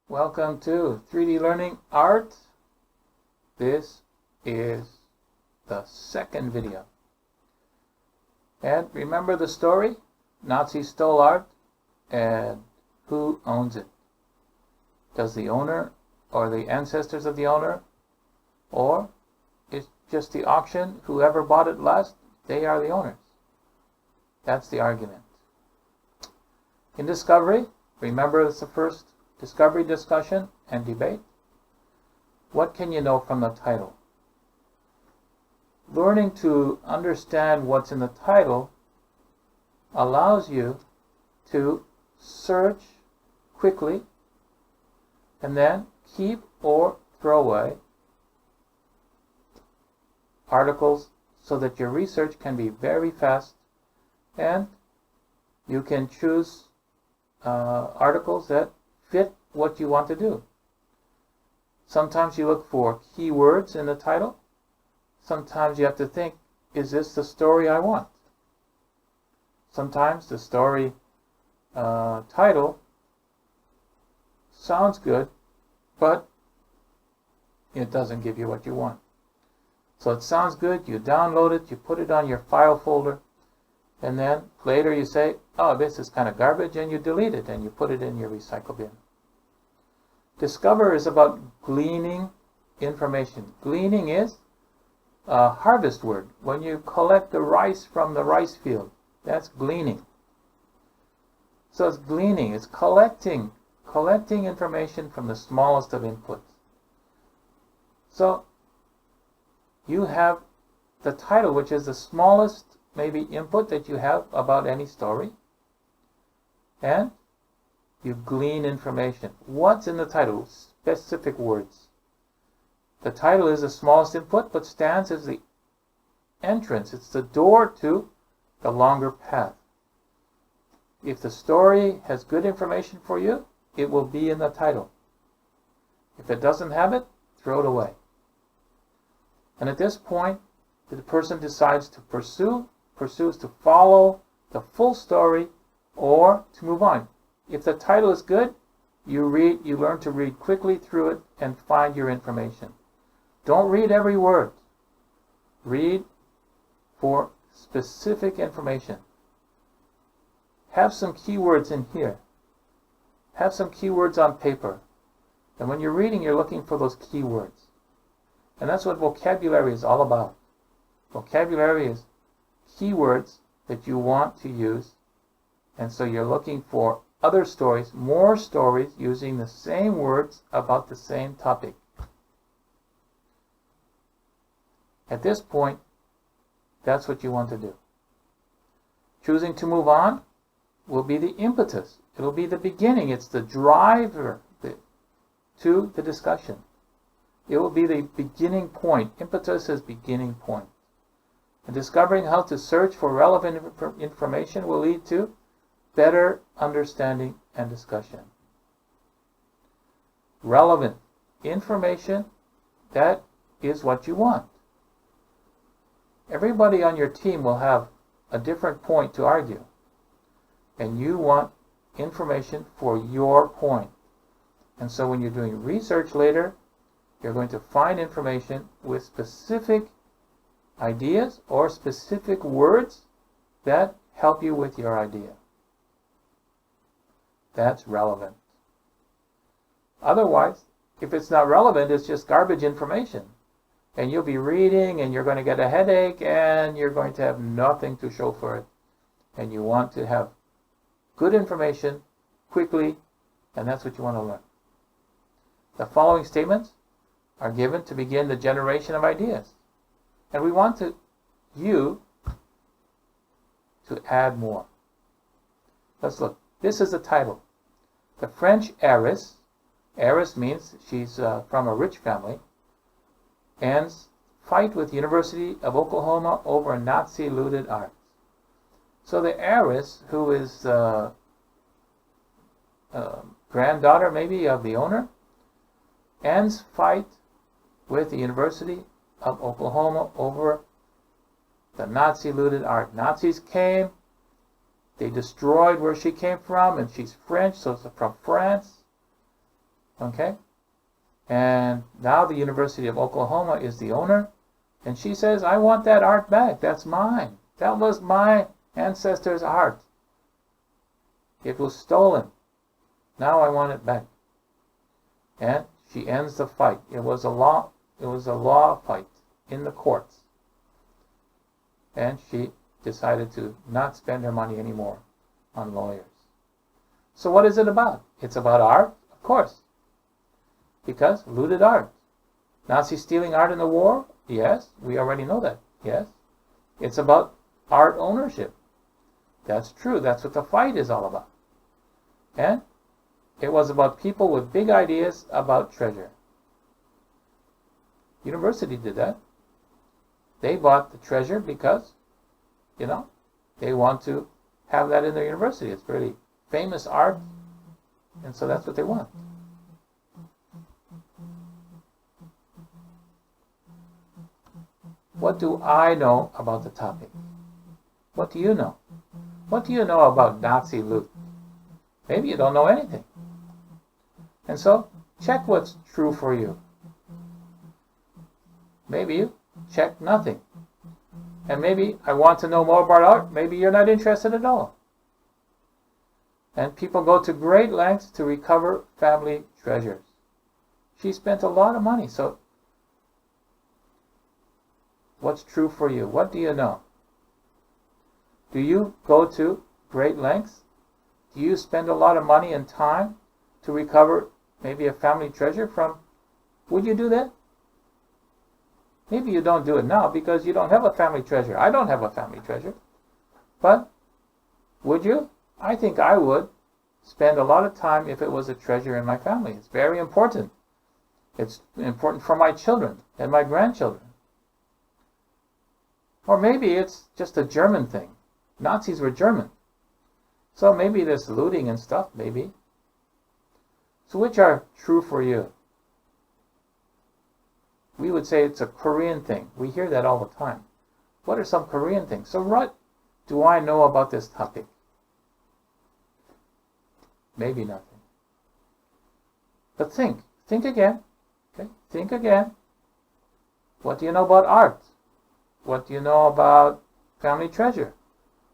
Welcome to 3D Learning Art. This is the second video. And remember the story? Nazis stole art, and who owns it? Does the owner or the ancestors of the owner? Or it's just the auction, whoever bought it last, they are the owners. That's the argument. In discovery, remember it's the first discovery, discussion, and debate. What can you know from the title? Learning to understand what's in the title allows you to search quickly and then keep or throw away articles so that your research can be very fast and you can choose articles that fit what you want to do. Sometimes you look for keywords in the title. Sometimes you have to think, is this the story I want? Sometimes the story title sounds good, but it doesn't give you what you want. So it sounds good, you download it, you put it on your file folder, and then later you say, oh, this is kind of garbage, and you delete it and you put it in your recycle bin. Discover is about gleaning information. Gleaning is a harvest word. When you collect the rice from the rice field, that's gleaning. So it's gleaning, it's collecting information from the smallest of inputs. So you have the title, which is the smallest maybe input that you have about any story, and you glean information. What's in the title? Specific words. The title is the smallest input, but stands as the entrance. It's the door to the longer path. If the story has good information for you, it will be in the title. If it doesn't have it, throw it away. And at this point, the person decides to pursues to follow the full story or to move on. If the title is good, you learn to read quickly through it and find your information. Don't read every word. Read for specific information. Have some keywords in here. Have some keywords on paper. And when you're reading, you're looking for those keywords. And that's what vocabulary is all about. Vocabulary is keywords that you want to use. And so you're looking for other stories, more stories using the same words about the same topic. At this point, that's what you want to do. Choosing to move on will be the impetus. It'll be the beginning. It's the driver to the discussion. It will be the beginning point. Impetus is beginning point. And discovering how to search for relevant information will lead to better understanding and discussion. Relevant information, that is what you want. Everybody on your team will have a different point to argue, and you want information for your point. And so when you're doing research later, you're going to find information with specific ideas or specific words that help you with your idea. That's relevant. Otherwise, if it's not relevant, it's just garbage information. And you'll be reading and you're going to get a headache and you're going to have nothing to show for it. And you want to have good information quickly, and that's what you want to learn. The following statements are given to begin the generation of ideas. And we want you to add more. Let's look. This is the title. The French heiress means she's from a rich family, ends fight with University of Oklahoma over Nazi looted art. So the heiress, who is granddaughter maybe of the owner, ends fight with the University of Oklahoma over the Nazi looted art. Nazis came, they destroyed where she came from, and she's French, so it's from France. Okay? And now the University of Oklahoma is the owner, and she says, I want that art back. That's mine. That was my ancestors' art. It was stolen. Now I want it back. And she ends the fight. It was a law fight in the courts. And she decided to not spend her money anymore on lawyers. So what is it about? It's about art, of course. Because looted art. Nazis stealing art in the war? Yes, we already know that. Yes. It's about art ownership. That's true. That's what the fight is all about. And it was about people with big ideas about treasure. University did that. They bought the treasure because, they want to have that in their university. It's really famous art, and so that's what they want. What do I know about the topic? What do you know? What do you know about Nazi loot? Maybe you don't know anything. And so, check what's true for you. Maybe you check nothing. And maybe I want to know more about art. Maybe you're not interested at all. And people go to great lengths to recover family treasures. She spent a lot of money. So, what's true for you? What do you know? Do you go to great lengths? Do you spend a lot of money and time to recover maybe a family treasure from? Would you do that? Maybe you don't do it now because you don't have a family treasure. I don't have a family treasure. But would you? I think I would spend a lot of time if it was a treasure in my family. It's very important. It's important for my children and my grandchildren. Or maybe it's just a German thing. Nazis were German. So maybe this looting and stuff, maybe. So which are true for you? We would say it's a Korean thing. We hear that all the time. What are some Korean things? So what do I know about this topic? Maybe nothing. But think again. Okay? Think again. What do you know about art? What do you know about family treasure?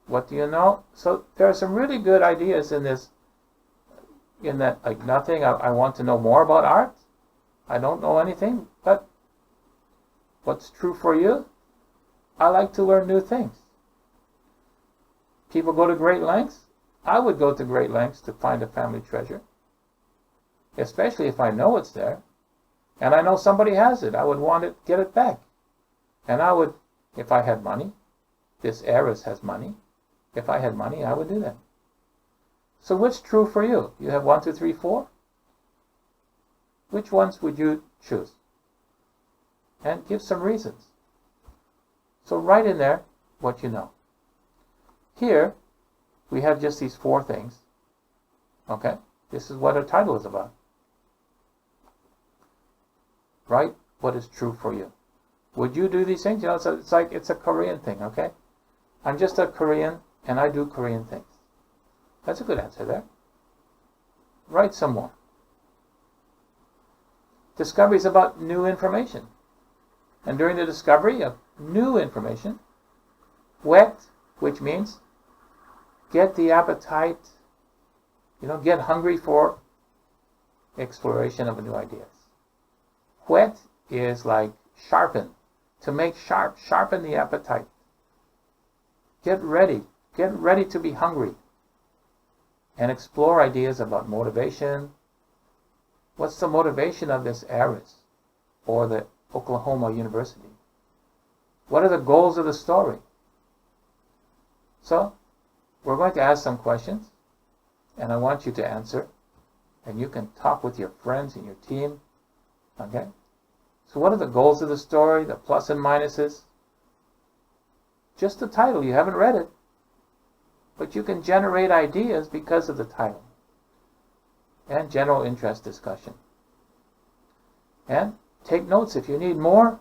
What do you know? So there are some really good ideas in this, in that, like nothing, I want to know more about art. I don't know anything, but what's true for you? I like to learn new things. People go to great lengths. I would go to great lengths to find a family treasure, especially if I know it's there, and I know somebody has it. I would want to get it back, and I would, if I had money. This heiress has money. If I had money, I would do that. So what's true for you? You have 1, 2, 3, 4. Which ones would you choose? And give some reasons. So write in there what you know. Here, we have just these 4 things. Okay? This is what our title is about. Write what is true for you. Would you do these things? It's like it's a Korean thing, okay? I'm just a Korean, and I do Korean things. That's a good answer there. Write some more. Discoveries about new information. And during the discovery of new information, whet, which means get the appetite, get hungry for exploration of new ideas. Whet is like sharpen, to make sharp, sharpen the appetite. Get ready to be hungry and explore ideas about motivation. What's the motivation of this heiress or the Oklahoma University? What are the goals of the story? So, we're going to ask some questions, and I want you to answer, and you can talk with your friends and your team. Okay? So what are the goals of the story, the plus and minuses? Just the title, you haven't read it, but you can generate ideas because of the title. And general interest discussion. And take notes if you need more,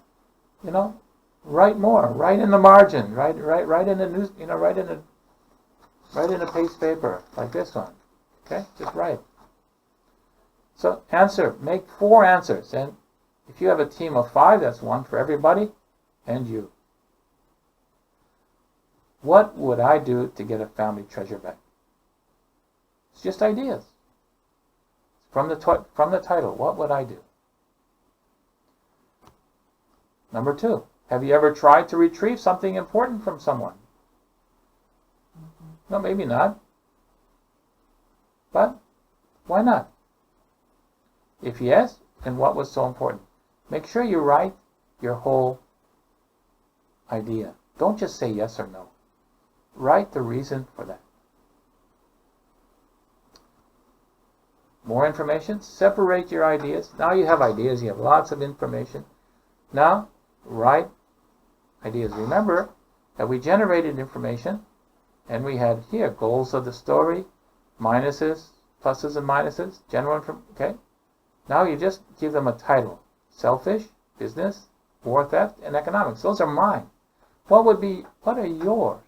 write more. Write in the margin, write in the news, write in a paste paper like this one. Okay? Just write. So answer, make 4 answers. And if you have a team of 5, that's 1 for everybody and you. What would I do to get a family treasure back? It's just ideas. From the title, what would I do? Number 2, have you ever tried to retrieve something important from someone? No, maybe not. But why not? If yes, then what was so important? Make sure you write your whole idea. Don't just say yes or no. Write the reason for that. More information, separate your ideas. Now you have ideas, you have lots of information. Now, write ideas. Remember that we generated information and we had here goals of the story, minuses, pluses and minuses, general information, okay? Now you just give them a title. Selfish, business, war theft, and economics. Those are mine. What are yours?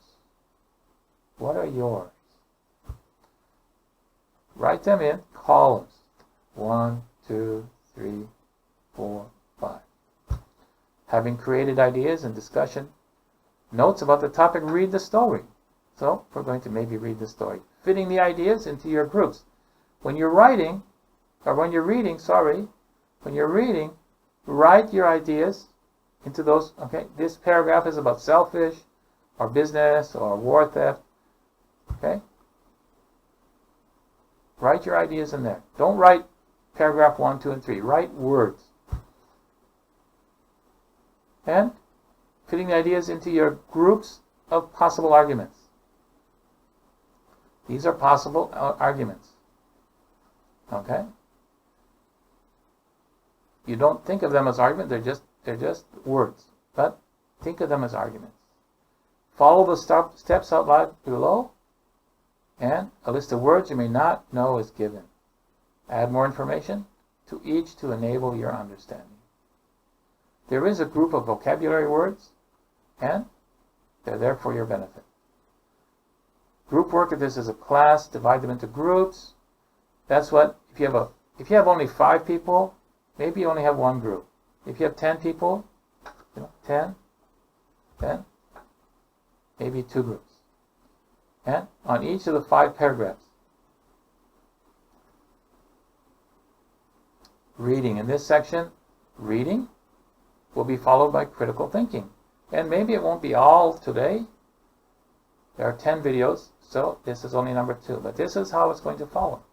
What are yours? Write them in columns. 1, 2, 3, 4, 5. Having created ideas and discussion, notes about the topic, read the story. So we're going to maybe read the story. Fitting the ideas into your groups. When you're reading, write your ideas into those, okay? This paragraph is about selfish, or business, or war theft, okay? Write your ideas in there. Don't write paragraph 1, 2, and 3. Write words. And fitting the ideas into your groups of possible arguments. These are possible arguments. Okay? You don't think of them as arguments, they're just words. But think of them as arguments. Follow the steps outlined below, and a list of words you may not know is given. Add more information to each to enable your understanding. There is a group of vocabulary words, and they're there for your benefit. Group work, if this is a class, divide them into groups. That's what, if you have only 5 people, maybe you only have 1 group. If you have 10 people, 10, then maybe 2 groups. And on each of the 5 paragraphs, reading. In this section, reading will be followed by critical thinking. And maybe it won't be all today. There are 10 videos, so this is only number 2. But this is how it's going to follow.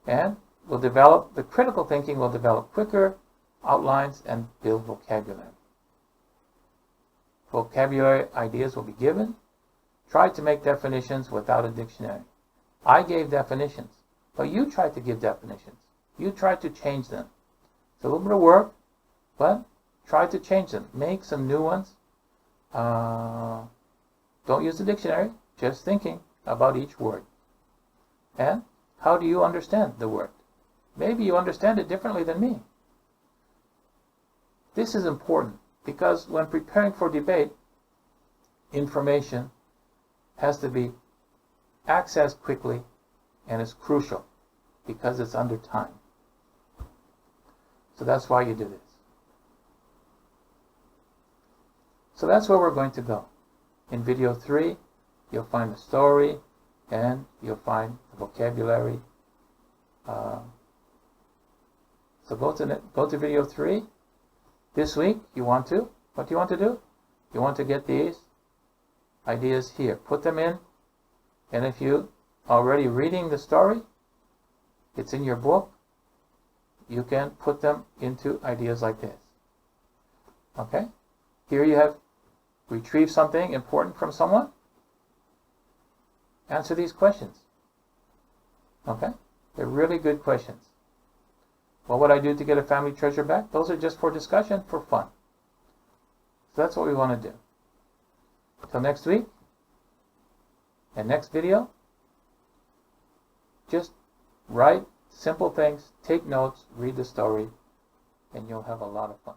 And the critical thinking will develop quicker outlines and build vocabulary. Vocabulary ideas will be given. Try to make definitions without a dictionary. I gave definitions, but you tried to give definitions. You tried to change them. It's a little bit of work, but try to change them. Make some new ones. Don't use the dictionary, just thinking about each word. And how do you understand the word? Maybe you understand it differently than me. This is important because when preparing for debate, information has to be accessed quickly and is crucial because it's under time. So that's why you do this. So that's where we're going to go. In video 3, you'll find the story and you'll find the vocabulary. So go to video 3. This week, what do you want to do? You want to get these ideas here. Put them in. And if you are already reading the story, it's in your book, you can put them into ideas like this. Okay? Here you have retrieve something important from someone. Answer these questions. Okay? They're really good questions. What would I do to get a family treasure back? Those are just for discussion, for fun. So that's what we want to do. Till next week and next video, just write simple things, take notes, read the story, and you'll have a lot of fun.